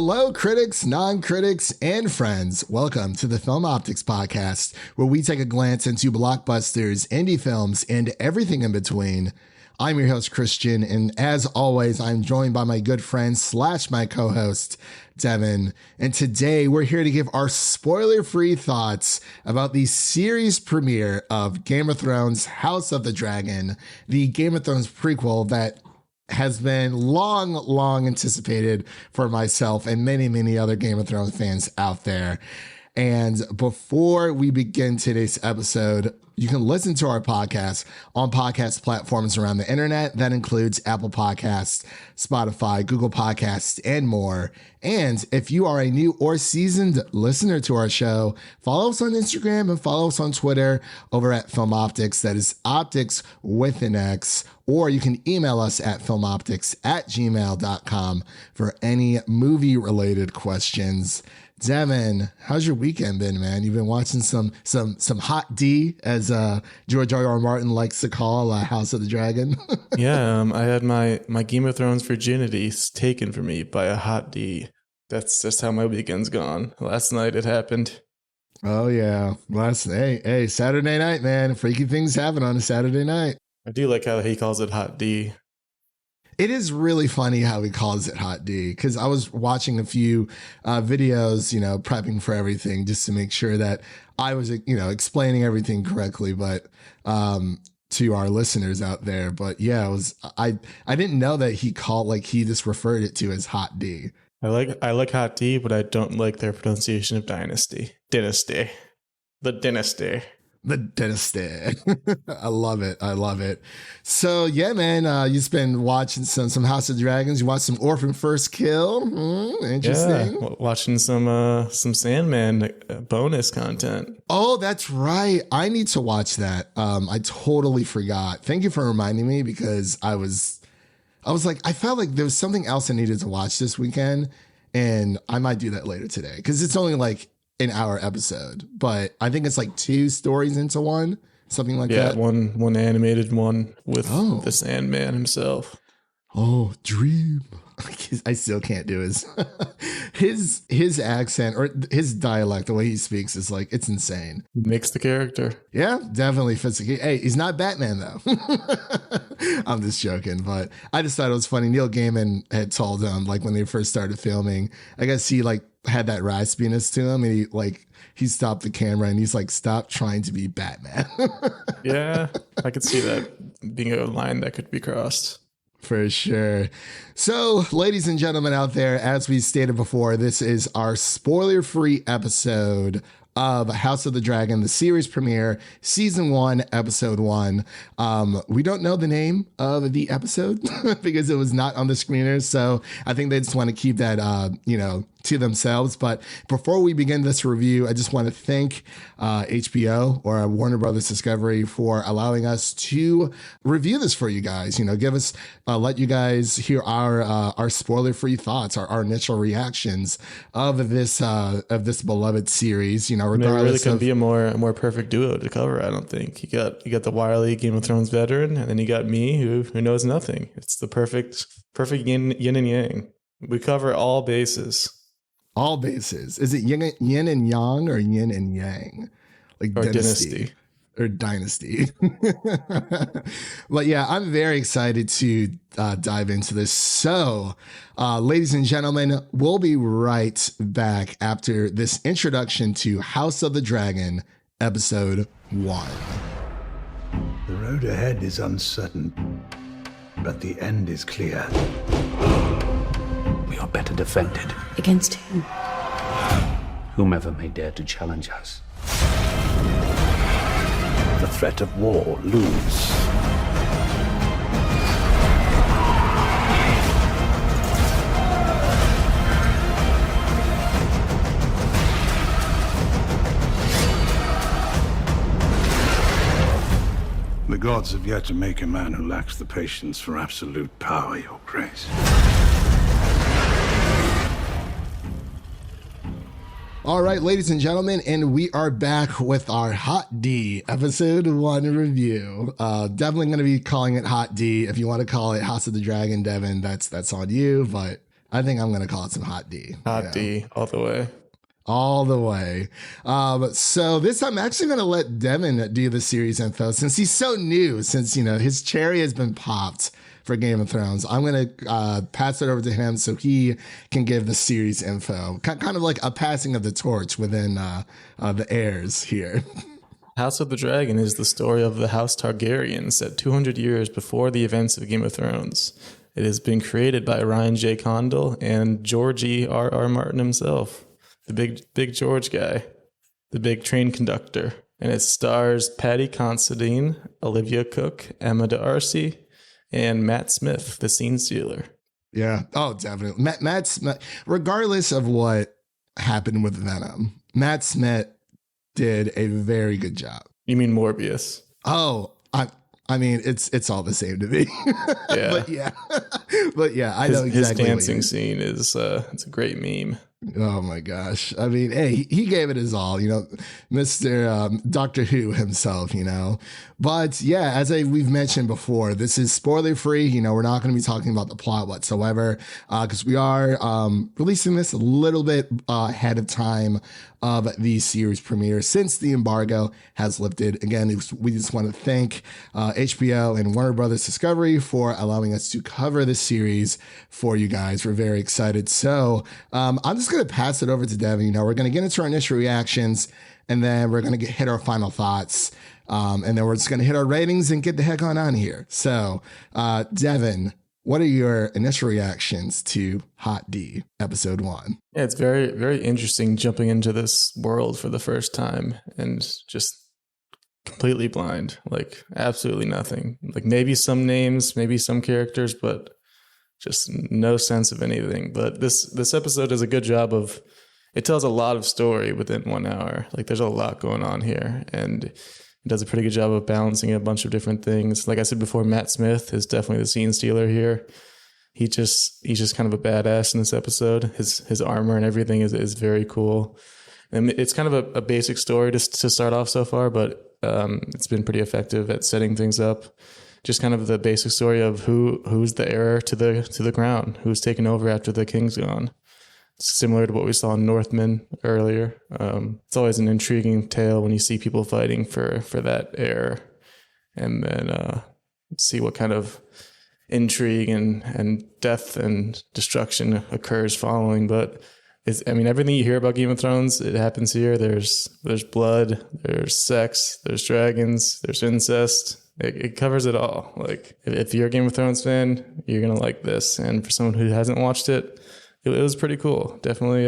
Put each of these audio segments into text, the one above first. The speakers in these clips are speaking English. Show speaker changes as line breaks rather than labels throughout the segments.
Hello, critics, non-critics, and friends. Welcome to the Film Optix podcast, where we take a glance into blockbusters, indie films, and everything in between. I'm your host, Christian, and as always, I'm joined by my good friend / my co-host, Devin. And today, we're here to give our spoiler-free thoughts about the series premiere of Game of Thrones House of the Dragon, the Game of Thrones prequel that has been long anticipated for myself and many other Game of Thrones fans out there. And before we begin today's episode, you can listen to our podcast on podcast platforms around the internet. That includes Apple Podcasts, Spotify, Google Podcasts, and more. And if you are a new or seasoned listener to our show, follow us on Instagram and follow us on Twitter over at Film Optix. That is Optix with an X. Or you can email us at filmoptix@gmail.com for any movie-related questions. Devin, how's your weekend been, man? You've been watching some hot D, as George R.R. Martin likes to call House of the Dragon.
Yeah, I had my Game of Thrones virginity taken from me by a hot D. That's just how my weekend's gone. Last night it happened.
Oh yeah, hey, Saturday night, man. Freaky things happen on a Saturday night.
I do like how he calls it hot D.
It is really funny how he calls it hot D, because I was watching a few videos, prepping for everything just to make sure that I was, explaining everything correctly, but to our listeners out there. But yeah, I didn't know that he he just referred it to as hot D.
I like hot D, but I don't like their pronunciation of dynasty. Dynasty. The dynasty.
The dynasty. I love it. So yeah, man, you just been watching some House of Dragons. You watched some Orphan First Kill. Interesting.
Yeah, watching some Sandman bonus content.
Oh, that's right. I need to watch that. I totally forgot. Thank you for reminding me, because I was like, I felt like there was something else I needed to watch this weekend, and I might do that later today, because it's only like an hour episode, but I think it's like 2 stories into one, something like that.
Yeah, one animated one with the Sandman himself.
Oh, dream. I still can't do his accent or his dialect. The way he speaks is like, it's insane.
Makes the character.
Yeah, definitely fits. Hey, he's not Batman though. I'm just joking, but I just thought it was funny. Neil Gaiman had told him, like, when they first started filming, I guess he had that raspiness to him, and he stopped the camera and he's like, stop trying to be Batman.
Yeah, I could see that being a line that could be crossed.
For sure. So, ladies and gentlemen out there, as we stated before, this is our spoiler-free episode of House of the Dragon, the series premiere, season 1, episode 1. We don't know the name of the episode because it was not on the screeners. So I think they just want to keep that, to themselves. But before we begin this review, I just want to thank HBO or Warner Brothers Discovery for allowing us to review this for you guys. Give us, let you guys hear our spoiler-free thoughts, our initial reactions of this beloved series. Regardless,
there really couldn't be a more perfect duo to cover. I don't think you got the wily Game of Thrones veteran, and then you got me who knows nothing. It's the perfect yin and yang. We cover all bases.
All bases. Is it yin and yang or yin and yang? Like
or dynasty.
Or dynasty. But yeah, I'm very excited to dive into this. So, ladies and gentlemen, we'll be right back after this introduction to House of the Dragon, episode 1.
The road ahead is uncertain, but the end is clear. We are better defended.
Against whom?
Whomever may dare to challenge us. The threat of war looms. The gods have yet to make a man who lacks the patience for absolute power, Your Grace.
All right, ladies and gentlemen, and we are back with our Hot D episode 1 review. Definitely going to be calling it Hot D. If you want to call it House of the Dragon, Devin, that's on you. But I think I'm going to call it some hot D.
Hot D all the way.
All the way. So this time I'm actually going to let Devin do the series info since he's so new, since, his cherry has been popped for Game of Thrones. I'm going to pass it over to him so he can give the series info. Kind of like a passing of the torch within the heirs here.
House of the Dragon is the story of the House Targaryen set 200 years before the events of Game of Thrones. It has been created by Ryan J. Condal and George R.R. Martin himself. The big George guy, the big train conductor. And it stars Paddy Considine, Olivia Cooke, Emma D'Arcy, and Matt Smith, the scene stealer.
Yeah. Oh, definitely. Matt Smith, regardless of what happened with Venom, Matt Smith did a very good job.
You mean Morbius?
Oh, I mean, it's all the same to me.
Yeah.
but yeah, I know exactly.
His dancing scene is it's a great meme.
Oh my gosh. I mean, hey, he gave it his all, Mr. Doctor Who himself, But yeah, as we've mentioned before, this is spoiler free. We're not going to be talking about the plot whatsoever because we are releasing this a little bit ahead of time of the series premiere since the embargo has lifted. Again, we just want to thank HBO and Warner Brothers Discovery for allowing us to cover this series for you guys. We're very excited. So I'm just going to pass it over to Devin. We're going to get into our initial reactions and then we're going to hit our final thoughts. And then we're just going to hit our ratings and get the heck on here. So Devin, what are your initial reactions to Hot D episode 1?
Yeah, it's very, very interesting jumping into this world for the first time and just completely blind, like absolutely nothing. Like maybe some names, maybe some characters, but just no sense of anything. But this episode does a good job of, it tells a lot of story within 1 hour. Like there's a lot going on here and it does a pretty good job of balancing a bunch of different things. Like I said before, Matt Smith is definitely the scene stealer here. He's just kind of a badass in this episode. His armor and everything is very cool. And it's kind of a basic story to start off so far, but it's been pretty effective at setting things up. Just kind of the basic story of who's the heir to the crown, who's taken over after the king's gone. It's similar to what we saw in Northman earlier. It's always an intriguing tale when you see people fighting for that heir, and then see what kind of intrigue and death and destruction occurs following. But everything you hear about Game of Thrones, it happens here. There's blood, there's sex, there's dragons, there's incest. It covers it all. Like if you're a Game of Thrones fan, you're gonna like this. And for someone who hasn't watched it, it was pretty cool. Definitely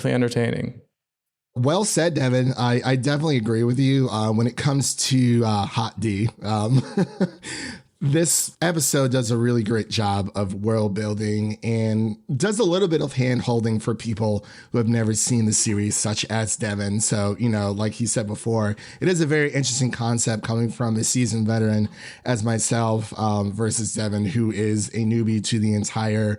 entertaining.
Well said, Devin. I definitely agree with you when it comes to Hot D. This episode does a really great job of world building and does a little bit of hand holding for people who have never seen the series, such as Devin. So, like he said before, it is a very interesting concept coming from a seasoned veteran as myself versus Devin, who is a newbie to the entire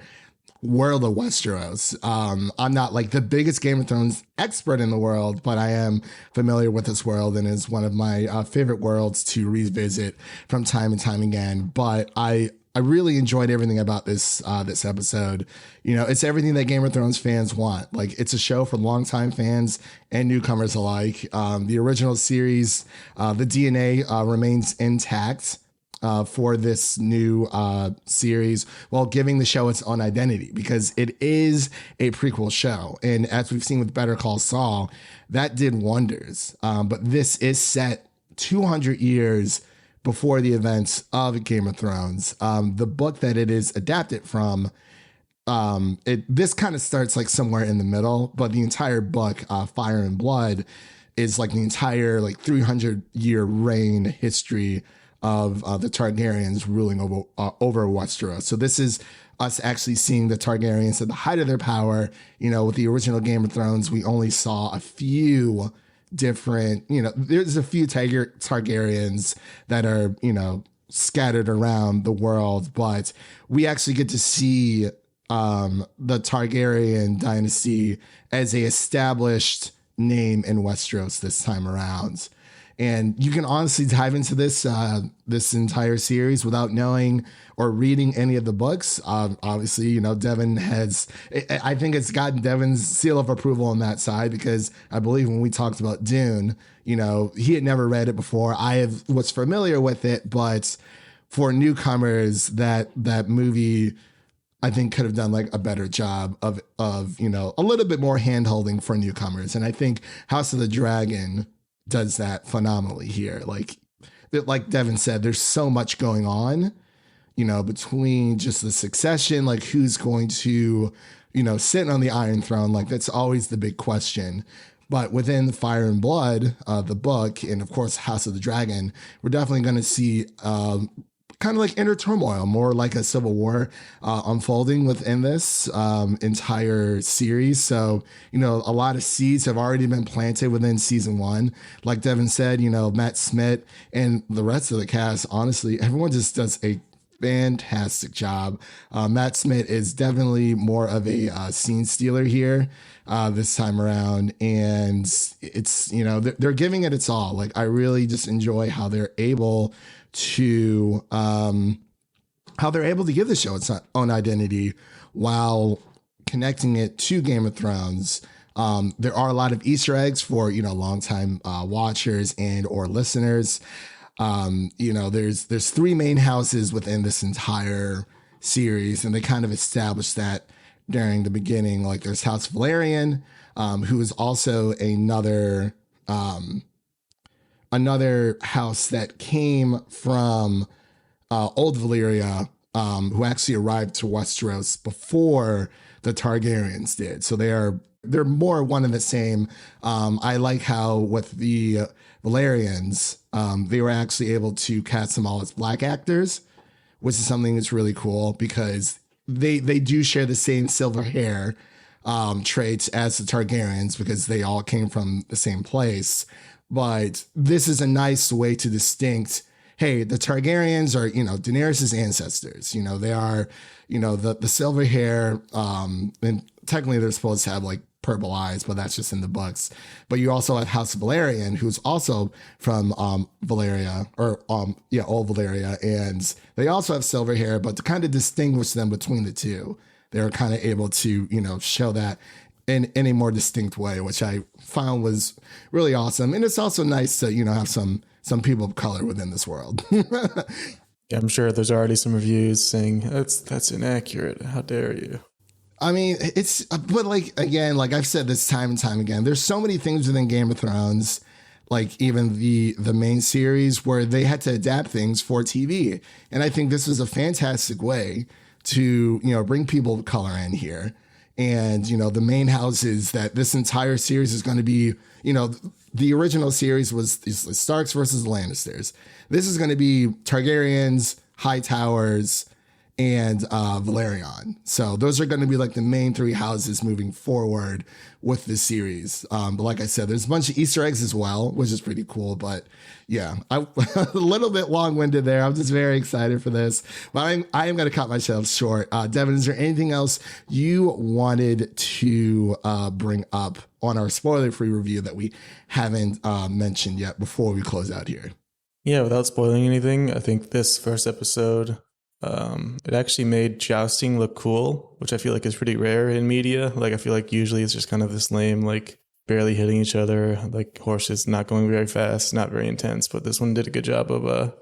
world of Westeros. I'm not like the biggest Game of Thrones expert in the world, but I am familiar with this world and is one of my favorite worlds to revisit from time and time again. But I really enjoyed everything about this episode. It's everything that Game of Thrones fans want. Like it's a show for longtime fans and newcomers alike. The original series, the DNA remains intact for this new series while giving the show its own identity because it is a prequel show. And as we've seen with Better Call Saul, that did wonders. But this is set 200 years before the events of Game of Thrones. The book that it is adapted from, this kind of starts like somewhere in the middle, but the entire book, Fire and Blood, is like the entire 300-year reign history of the Targaryens ruling over Westeros. So this is us actually seeing the Targaryens at the height of their power. With the original Game of Thrones, we only saw a few different, there's a few Targaryens that are, scattered around the world, but we actually get to see the Targaryen dynasty as a established name in Westeros this time around. And you can honestly dive into this this entire series without knowing or reading any of the books. Obviously, you know, Devin has, I think it's gotten Devin's seal of approval on that side, because I believe when we talked about Dune, you know, he had never read it before. Was familiar with it, but for newcomers, that movie, I think, could have done like a better job of, you know, a little bit more hand holding for newcomers. And I think House of the Dragon does that phenomenally here. Like Devin said, there's so much going on, you know, between just the succession, like who's going to, you know, sit on the Iron Throne. Like that's always the big question. But within Fire and Blood, the book, and of course House of the Dragon, we're definitely going to see kind of like inner turmoil, more like a civil war unfolding within this entire series. So, you know, a lot of seeds have already been planted within season 1. Like Devin said, you know, Matt Smith and the rest of the cast, honestly, everyone just does a fantastic job. Matt Smith is definitely more of a scene stealer here this time around. And it's, you know, they're giving it its all. Like, I really just enjoy how they're able to give the show its own identity while connecting it to Game of Thrones. There are a lot of Easter eggs for, you know, longtime watchers and or listeners. You know, there's 3 main houses within this entire series, and they kind of established that during the beginning. Like there's House Valerian, who is also another house that came from Old Valyria, who actually arrived to Westeros before the Targaryens did. So they're more one and the same. I like how with the Valerians, they were actually able to cast them all as black actors, which is something that's really cool because they do share the same silver hair traits as the Targaryens because they all came from the same place. But this is a nice way to distinct, hey, the Targaryens are, you know, Daenerys' ancestors. You know, they are, you know, the silver hair, and technically they're supposed to have like purple eyes, but that's just in the books. But you also have House Valerian, who's also from Valyria, or Old Valyria, and they also have silver hair, but to kind of distinguish them between the two, they're kind of able to, you know, show that in a more distinct way, which I found was really awesome. And it's also nice to, you know, have some people of color within this world.
Yeah, I'm sure there's already some reviews saying that's inaccurate. How dare you?
I mean, but like, again, like I've said this time and time again, there's so many things within Game of Thrones, like even the main series, where they had to adapt things for TV. And I think this was a fantastic way to, you know, bring people of color in here. And, you know, the main houses that this entire series is going to be, you know, the original series was Starks versus Lannisters. This is going to be Targaryens, Hightowers, and Valerian. So those are going to be like the main 3 houses moving forward with this series. But like I said, there's a bunch of Easter eggs as well, which is pretty cool. But yeah, a little bit long-winded there. I'm just very excited for this. But I am going to cut myself short. Devin, is there anything else you wanted to bring up on our spoiler-free review that we haven't mentioned yet before we close out here?
Yeah, without spoiling anything, I think this first episode, it actually made jousting look cool, which I feel like is pretty rare in media. Like, I feel like usually it's just kind of this lame, like barely hitting each other, like horses not going very fast, not very intense. But this one did a good job of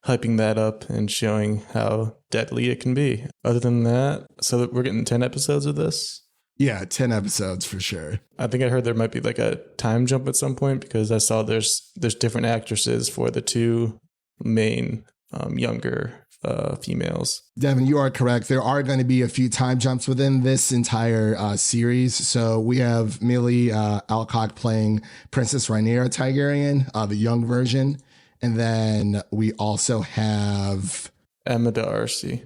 hyping that up and showing how deadly it can be. Other than that, so we're getting 10 episodes of this.
Yeah, 10 episodes for sure.
I think I heard there might be like a time jump at some point because I saw there's different actresses for the 2 main younger females.
Devin, you are correct. There are going to be a few time jumps within this entire series. So we have Millie Alcock playing Princess Rhaenyra Targaryen, the young version. And then we also have
Emma Darcy.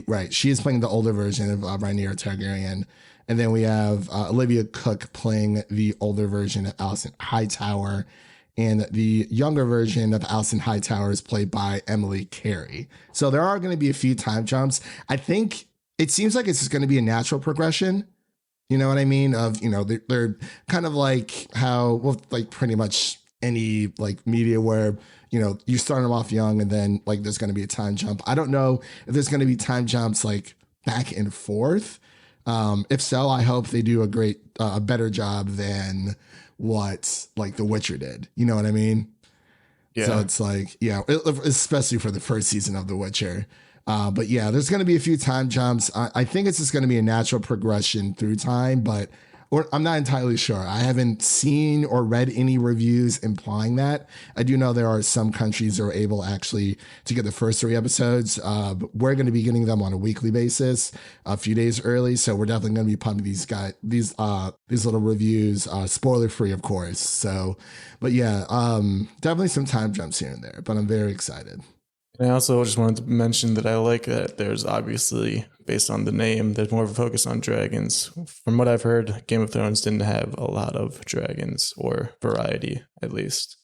Right. She is playing the older version of Rhaenyra Targaryen. And then we have Olivia Cooke playing the older version of Alicent Hightower. And the younger version of Alicent Hightower is played by Emily Carey. So there are going to be a few time jumps. I think it seems like it's just going to be a natural progression. You know what I mean? Of, you know, they're kind of like how, well, like pretty much any like media where, you know, you start them off young and then like there's going to be a time jump. I don't know if there's going to be time jumps like back and forth. If so, I hope they do a better job than what like The Witcher did. You know what I mean?
Yeah.
So it's like, yeah, especially for the first season of The Witcher. But yeah, there's going to be a few time jumps. I think it's just going to be a natural progression through time, but I'm not entirely sure. I haven't seen or read any reviews implying that. I do know there are some countries that are able actually to get the first 3 episodes. But we're going to be getting them on a weekly basis, a few days early. So we're definitely going to be pumping these little reviews, spoiler free, of course. So, but yeah, definitely some time jumps here and there, but I'm very excited.
And I also just wanted to mention that I like that there's obviously, based on the name, there's more of a focus on dragons. From what I've heard, Game of Thrones didn't have a lot of dragons, or variety, at least.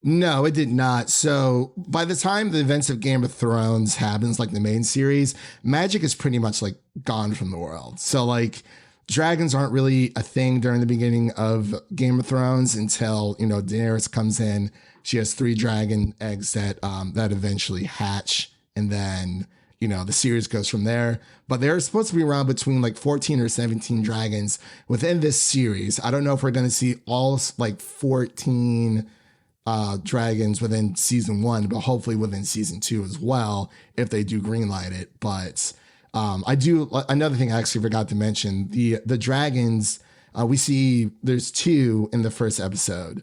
No, it did not. So by the time the events of Game of Thrones happens, like the main series, magic is pretty much like gone from the world. So like dragons aren't really a thing during the beginning of Game of Thrones until, you know, Daenerys comes in. She has 3 dragon eggs that eventually hatch, and then, you know, the series goes from there. But they're supposed to be around between like 14 or 17 dragons within this series. I don't know if we're going to see all like 14 dragons within season 1, but hopefully within season 2 as well, if they do greenlight it. But another thing I actually forgot to mention, the dragons, we see there's 2 in the first episode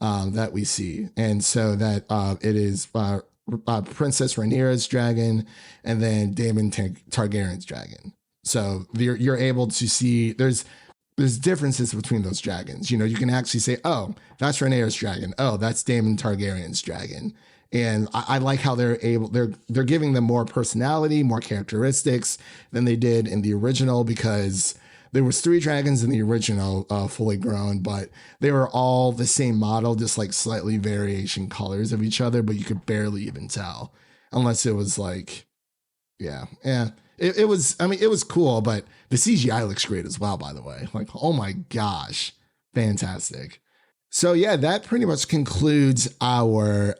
that we see. And so that it is Princess Rhaenyra's dragon and then Daemon Targaryen's dragon. So you're able to see there's differences between those dragons. You know, you can actually say, oh, that's Rhaenyra's dragon. Oh, that's Daemon Targaryen's dragon. And I like how they're giving them more personality, more characteristics than they did in the original, because there was 3 dragons in the original, fully grown, but they were all the same model, just like slightly variation colors of each other, but you could barely even tell unless it was like, yeah. It was cool, but the CGI looks great as well, by the way. Like, oh my gosh, fantastic. So yeah, that pretty much concludes our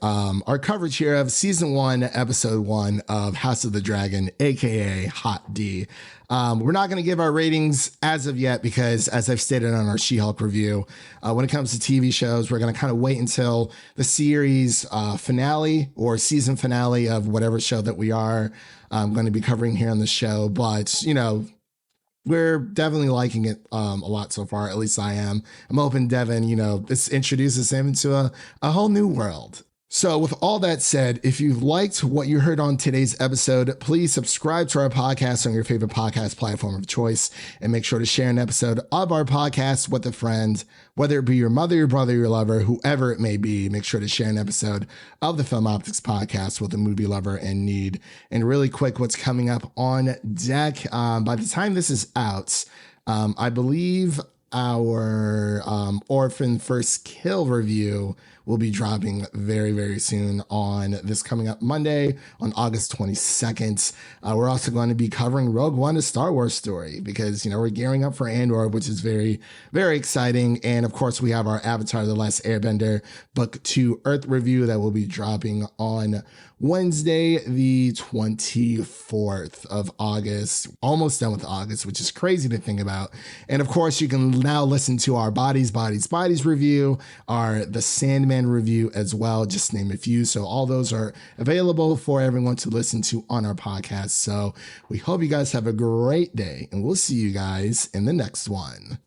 coverage here of season 1, episode 1 of House of the Dragon, aka Hot D. We're not going to give our ratings as of yet because, as I've stated on our She-Hulk review, when it comes to TV shows, we're going to kind of wait until the series finale or season finale of whatever show that we are going to be covering here on the show. But, you know, we're definitely liking it a lot so far. At least I am. I'm hoping Devin, you know, this introduces him into a whole new world. So with all that said, if you've liked what you heard on today's episode, please subscribe to our podcast on your favorite podcast platform of choice, and make sure to share an episode of our podcast with a friend, whether it be your mother, your brother, your lover, whoever it may be. Make sure to share an episode of the Film Optix podcast with a movie lover in need. And really quick, what's coming up on deck? By the time this is out, I believe our Orphan First Kill review will be dropping very, very soon on this coming up Monday on August 22nd. We're also going to be covering Rogue One, a Star Wars story, because, you know, we're gearing up for Andor, which is very, very exciting. And of course, we have our Avatar: The Last Airbender Book 2 Earth review that will be dropping on Wednesday, the 24th of August, almost done with August, which is crazy to think about. And of course, you can now listen to our Bodies review, our The Sandman review as well, just to name a few. So all those are available for everyone to listen to on our podcast. So we hope you guys have a great day, and we'll see you guys in the next one.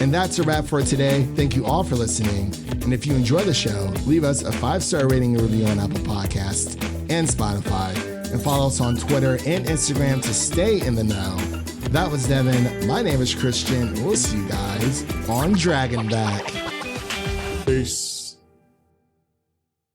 And that's a wrap for today. Thank you all for listening. And if you enjoy the show, leave us a 5-star rating and review on Apple Podcasts and Spotify. And follow us on Twitter and Instagram to stay in the know. That was Devin. My name is Christian. We'll see you guys on Dragonback.
Peace.